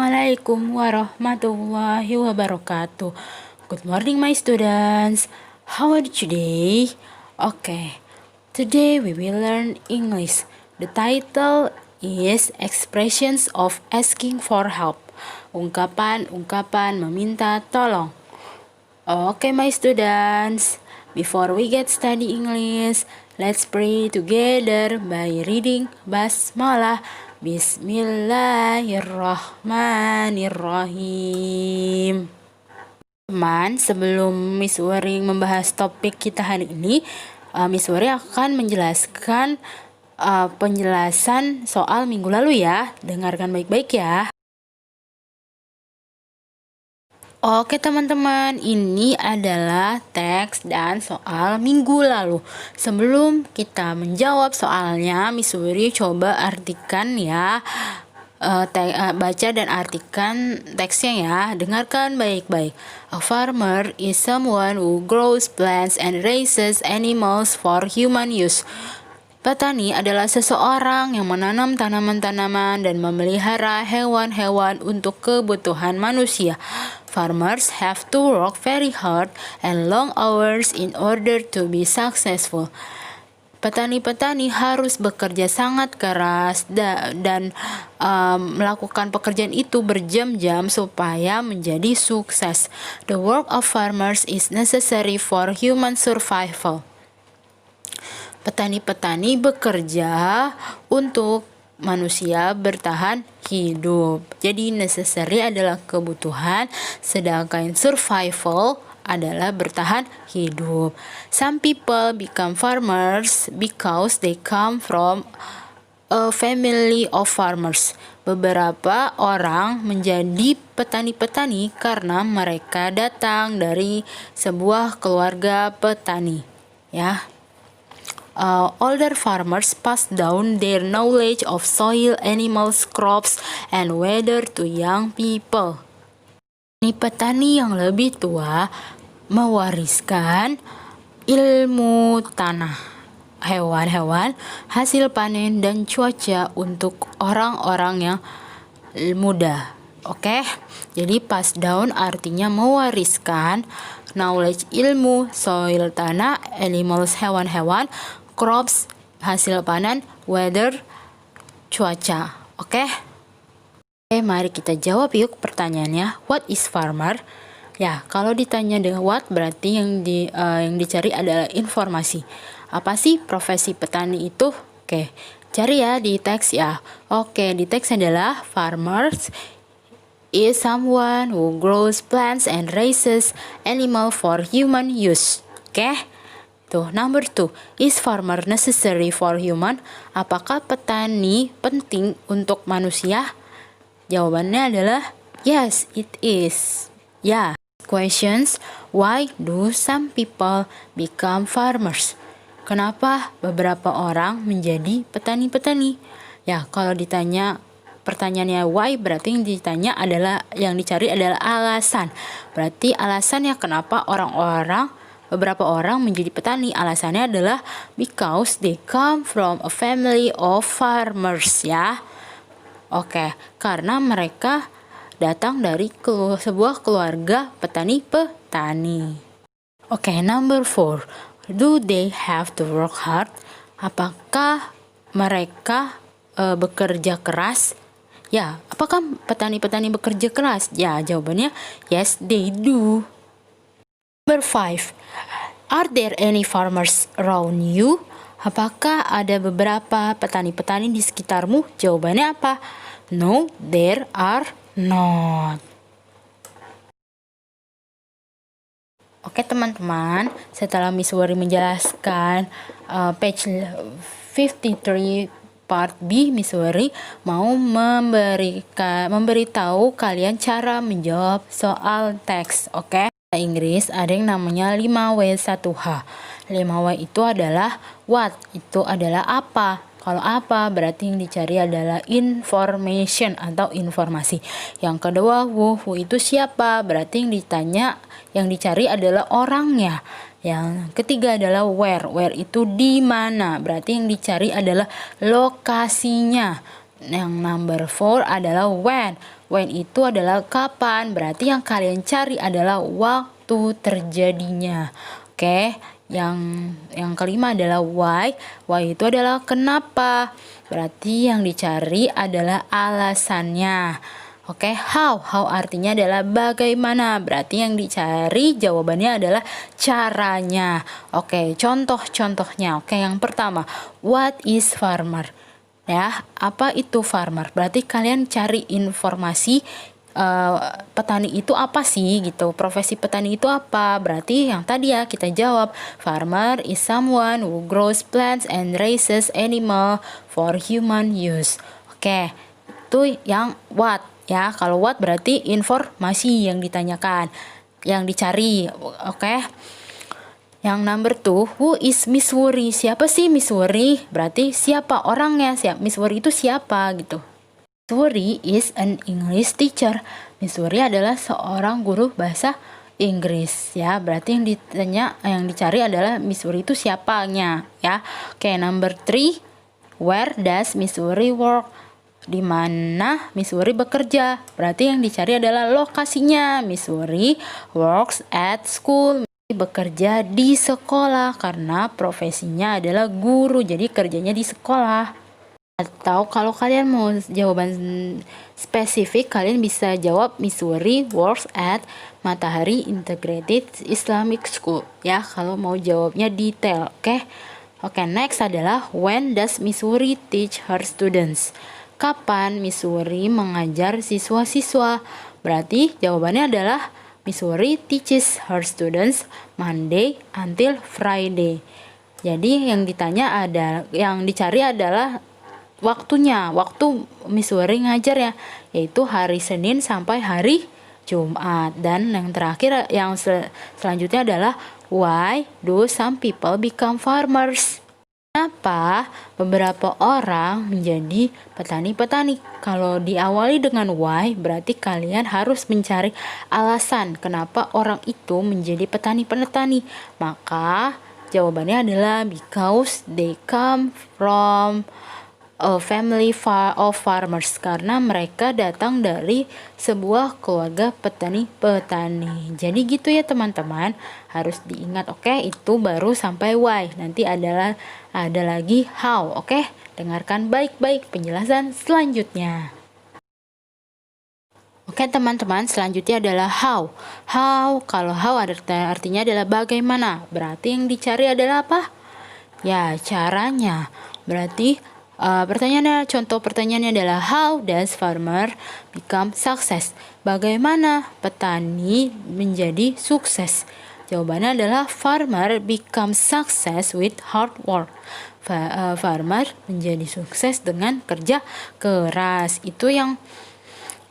Assalamualaikum warahmatullahi wabarakatuh. Good morning, my students. How are you today? Okay, today we will learn English. The title is Expressions of Asking for Help. Ungkapan-ungkapan meminta tolong. Okay, my students. Before we get study English, let's pray together by reading Basmalah. Bismillahirrahmanirrahim. Teman, sebelum Miss Wari membahas topik kita hari ini, Miss Wari akan menjelaskan penjelasan soal minggu lalu ya. Dengarkan baik-baik ya. Oke teman-teman, ini adalah teks dan soal minggu lalu. Sebelum kita menjawab soalnya, Miss Wuri coba artikan ya, baca dan artikan teksnya ya. Dengarkan baik-baik. A farmer is someone who grows plants and raises animals for human use. Petani adalah seseorang yang menanam tanaman-tanaman dan memelihara hewan-hewan untuk kebutuhan manusia. Farmers have to work very hard and long hours in order to be successful. Petani-petani harus bekerja sangat keras dan melakukan pekerjaan itu berjam-jam supaya menjadi sukses. The work of farmers is necessary for human survival. Petani-petani bekerja untuk manusia bertahan hidup. Jadi necessary adalah kebutuhan, sedangkan survival adalah bertahan hidup. Some people become farmers because they come from a family of farmers. Beberapa orang menjadi petani-petani karena mereka datang dari sebuah keluarga petani. Ya. Older farmers pass down their knowledge of soil, animals, crops, and weather to young people. Petani yang lebih tua mewariskan ilmu tanah, hewan-hewan, hasil panen, dan cuaca untuk orang-orang yang muda. Oke, jadi pass down artinya mewariskan knowledge, ilmu, soil, tanah, animals, hewan-hewan, crops, hasil panen, weather, cuaca. Oke, mari kita jawab yuk pertanyaannya. What is farmer? Ya, kalau ditanya dengan what berarti yang dicari adalah informasi. Apa sih profesi petani itu? Oke, cari ya di teks ya. Oke, di teks adalah farmers is someone who grows plants and raises animal for human use. Oke. Tuh, number 2, is farmer necessary for human? Apakah petani penting untuk manusia? Jawabannya adalah yes, it is. Ya. Questions, why do some people become farmers? Kenapa beberapa orang menjadi petani-petani? Ya, kalau ditanya pertanyaannya why, berarti yang dicari adalah alasan. Berarti alasannya kenapa beberapa orang menjadi petani, alasannya adalah because they come from a family of farmers ya. Oke, karena mereka datang dari sebuah keluarga petani. Oke, number 4, do they have to work hard? Apakah mereka bekerja keras? Ya, apakah petani-petani bekerja keras? Ya, jawabannya yes, they do. Number 5, are there any farmers around you? Apakah ada beberapa petani-petani di sekitarmu? Jawabannya apa? No, there are not. Oke teman-teman, setelah Miss Wari menjelaskan page 53 part B, Miss Wari mau memberitahu kalian cara menjawab soal teks. Oke. Inggris ada yang namanya 5W1H. 5W itu adalah what, itu adalah apa. Kalau apa berarti yang dicari adalah information atau informasi. Yang kedua who itu siapa, berarti yang dicari adalah orangnya. Yang ketiga adalah where itu di mana, berarti yang dicari adalah lokasinya. Yang number 4 adalah When itu adalah kapan, berarti yang kalian cari adalah waktu terjadinya. Oke, yang kelima adalah why. Why itu adalah kenapa. Berarti yang dicari adalah alasannya. Oke, how artinya adalah bagaimana. Berarti yang dicari jawabannya adalah caranya. Oke, contohnya. Oke, yang pertama, what is farmer? Ya, apa itu farmer? Berarti kalian cari informasi petani itu apa sih gitu. Profesi petani itu apa? Berarti yang tadi ya kita jawab, farmer is someone who grows plants and raises animal for human use. Oke, itu yang what ya. Kalau what berarti informasi yang ditanyakan, yang dicari. Oke. Yang number 2, who is Miss Wuri? Siapa sih Miss Wuri? Berarti siapa orangnya? Miss Wuri itu siapa gitu. Miss Wuri is an English teacher. Miss Wuri adalah seorang guru bahasa Inggris ya. Berarti yang dicari adalah Miss Wuri itu siapanya ya. Oke, number 3, where does Miss Wuri work? Di mana Miss Wuri bekerja? Berarti yang dicari adalah lokasinya. Miss Wuri works at school. Bekerja di sekolah karena profesinya adalah guru, jadi kerjanya di sekolah. Atau kalau kalian mau jawaban spesifik, kalian bisa jawab Miss Wuri works at Matahari Integrated Islamic School ya, kalau mau jawabnya detail. Oke, next adalah when does Miss Wuri teach her students? Kapan Miss Wuri mengajar siswa-siswa? Berarti jawabannya adalah Miss Wuri teaches her students Monday until Friday. Jadi yang dicari adalah waktunya. Waktu Miss Wuri ngajar ya, yaitu hari Senin sampai hari Jumat. Dan yang terakhir yang selanjutnya adalah why do some people become farmers? Kenapa beberapa orang menjadi petani-petani? Kalau diawali dengan why, berarti kalian harus mencari alasan kenapa orang itu menjadi petani-petani. Maka jawabannya adalah because they come from a family of farmers, karena mereka datang dari sebuah keluarga petani-petani. Jadi gitu ya teman-teman, harus diingat. Oke, itu baru sampai why. Nanti ada lagi how. Oke, dengarkan baik-baik penjelasan selanjutnya. Oke teman-teman, selanjutnya adalah how. Kalau how artinya adalah bagaimana. Berarti yang dicari adalah apa? Ya, caranya. Berarti contoh pertanyaannya adalah how does farmer become success? Bagaimana petani menjadi sukses? Jawabannya adalah farmer become success with hard work. Farmer menjadi sukses dengan kerja keras. Itu yang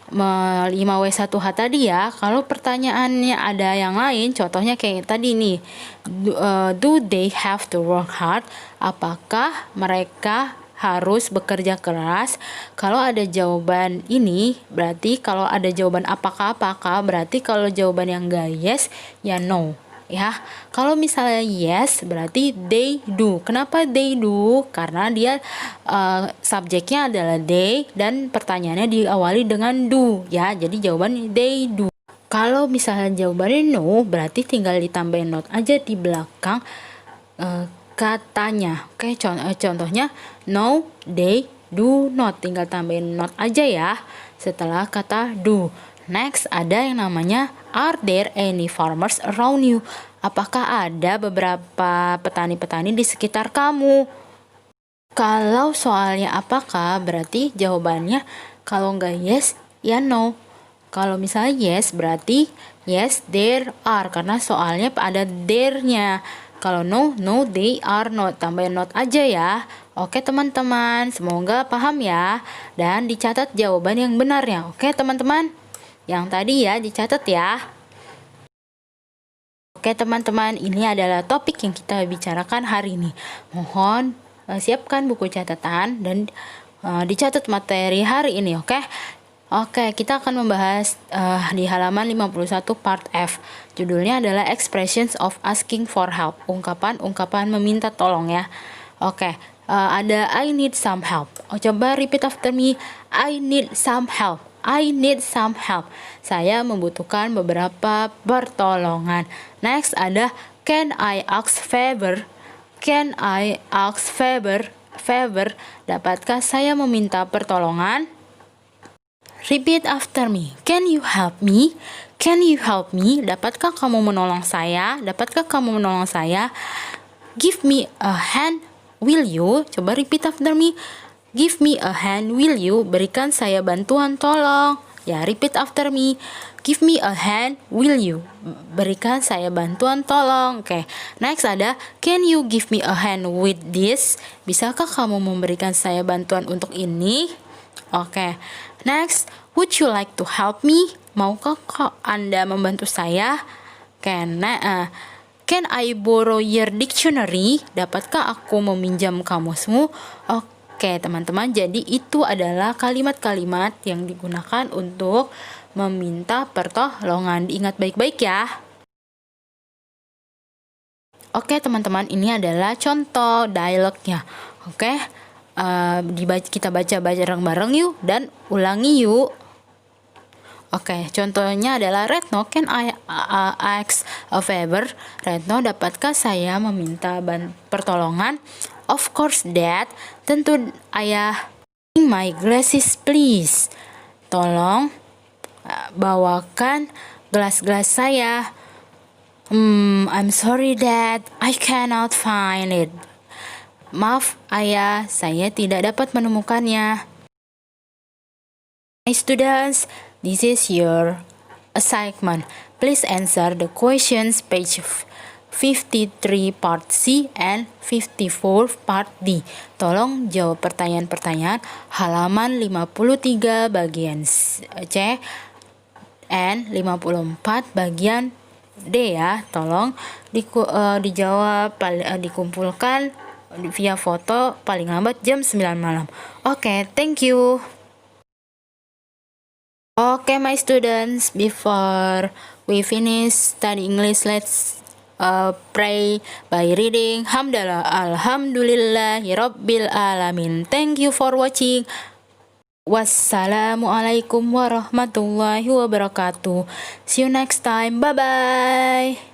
5W1H tadi ya. Kalau pertanyaannya ada yang lain, contohnya kayak tadi nih, do they have to work hard? Apakah mereka harus bekerja keras? Kalau ada jawaban ini, berarti kalau ada jawaban apakah, berarti kalau jawaban yang enggak yes, ya no ya. Kalau misalnya yes, berarti they do. Kenapa they do? Karena dia subjeknya adalah they dan pertanyaannya diawali dengan do ya. Jadi jawaban they do. Kalau misalnya jawabannya no, berarti tinggal ditambahin not aja di belakang katanya. Oke, contohnya no, they do not. Tinggal tambahin not aja ya setelah kata do. Next ada yang namanya are there any farmers around you? Apakah ada beberapa petani-petani di sekitar kamu? Kalau soalnya apakah, berarti jawabannya kalau enggak yes, ya no. Kalau misalnya yes, berarti yes there are, karena soalnya ada there-nya. Kalau no, they are not. Tambahin not aja ya. Oke teman-teman, semoga paham ya. Dan dicatat jawaban yang benarnya. Oke teman-teman, yang tadi ya dicatat ya. Oke teman-teman, ini adalah topik yang kita bicarakan hari ini. Mohon siapkan buku catatan dan dicatat materi hari ini. Oke, kita akan membahas di halaman 51 part F. Judulnya adalah Expressions of Asking for Help. Ungkapan meminta tolong ya. Ada I need some help. Coba repeat after me. I need some help. I need some help. Saya membutuhkan beberapa pertolongan. Next ada can I ask favor? Can I ask favor? Favor, dapatkah saya meminta pertolongan? Repeat after me. Can you help me? Can you help me? Dapatkah kamu menolong saya? Dapatkah kamu menolong saya? Give me a hand, will you? Coba repeat after me. Give me a hand, will you? Berikan saya bantuan, tolong. Ya, repeat after me. Give me a hand, will you? Berikan saya bantuan, tolong. Oke, next ada can you give me a hand with this? Bisakah kamu memberikan saya bantuan untuk ini? Oke, next, would you like to help me? Maukah Anda membantu saya? Can I borrow your dictionary? Dapatkah aku meminjam kamusmu? Oke, teman-teman, jadi itu adalah kalimat-kalimat yang digunakan untuk meminta pertolongan. Diingat baik-baik ya. Oke, teman-teman, ini adalah contoh dialognya. Oke. Kita baca bareng-bareng yuk dan ulangi yuk. Oke, contohnya adalah Retno, can I ask a favor? Retno, dapatkah saya meminta pertolongan? Of course, Dad. Tentu, Ayah. Bring my glasses, please. Tolong bawakan gelas-gelas saya. I'm sorry, Dad. I cannot find it. Maaf, Ayah, saya tidak dapat menemukannya. My students, this is your assignment. Please answer the questions page 53 part C and 54 part D. Tolong jawab pertanyaan-pertanyaan halaman 53 bagian C and 54 bagian D ya. Tolong dijawab, dikumpulkan via foto paling lambat jam 9 malam. Oke, thank you. Okay, my students, before we finish study English, let's pray by reading Hamdalah Alhamdulillahirabbil alamin. Thank you for watching. Wassalamualaikum warahmatullahi wabarakatuh. See you next time. Bye bye.